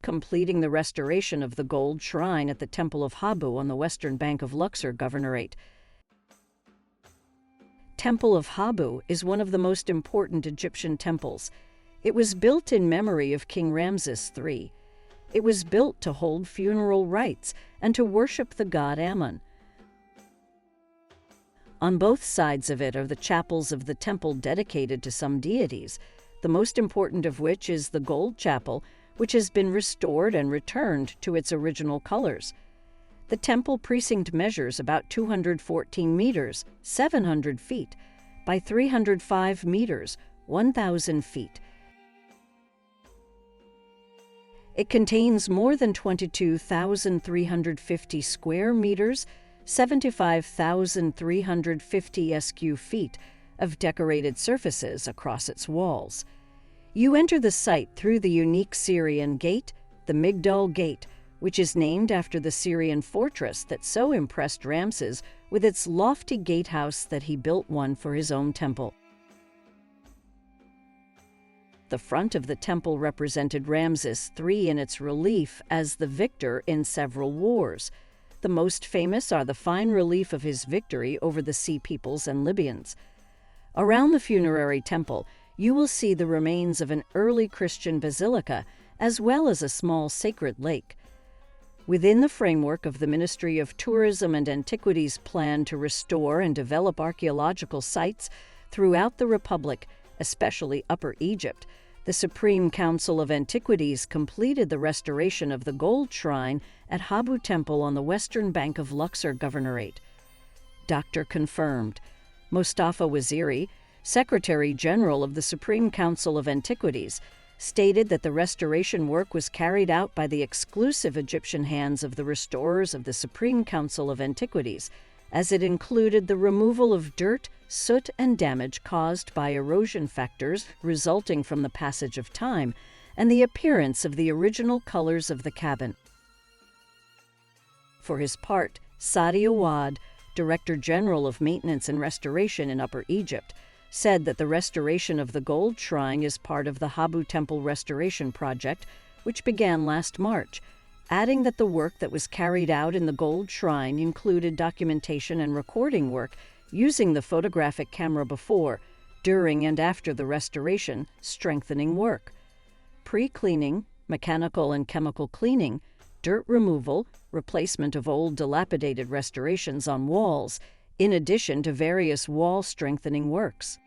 completing the restoration of the gold shrine at the Temple of Habu on the western bank of Luxor Governorate. Temple of Habu is one of the most important Egyptian temples. It was built in memory of King Ramses III. It was built to hold funeral rites and to worship the god Amun. On both sides of it are the chapels of the temple dedicated to some deities, the most important of which is the gold chapel, which has been restored and returned to its original colors. The temple precinct measures about 214 meters, 700 feet, by 305 meters, 1,000 feet. It contains more than 22,350 square meters, 75,350 sq feet of decorated surfaces across its walls. You enter the site through the unique Syrian gate, the Migdal Gate, which is named after the Syrian fortress that so impressed Ramses with its lofty gatehouse that he built one for his own temple. The front of the temple represented Ramses III in its relief as the victor in several wars. The most famous are the fine relief of his victory over the Sea Peoples and Libyans. Around the funerary temple, you will see the remains of an early Christian basilica, as well as a small sacred lake. Within the framework of the Ministry of Tourism and Antiquities' plan to restore and develop archaeological sites throughout the Republic, especially Upper Egypt, the Supreme Council of Antiquities completed the restoration of the gold shrine at Habu Temple on the western bank of Luxor Governorate. Dr. confirmed. Mustafa Waziri, Secretary General of the Supreme Council of Antiquities, stated that the restoration work was carried out by the exclusive Egyptian hands of the restorers of the Supreme Council of Antiquities, as it included the removal of dirt, soot, and damage caused by erosion factors resulting from the passage of time, and the appearance of the original colors of the cabin. For his part, Sadi Awad, Director General of Maintenance and Restoration in Upper Egypt, said that the restoration of the gold shrine is part of the Habu Temple Restoration Project, which began last March, adding that the work that was carried out in the gold shrine included documentation and recording work using the photographic camera before, during, and after the restoration, strengthening work, pre-cleaning, mechanical and chemical cleaning, dirt removal, replacement of old dilapidated restorations on walls, in addition to various wall strengthening works.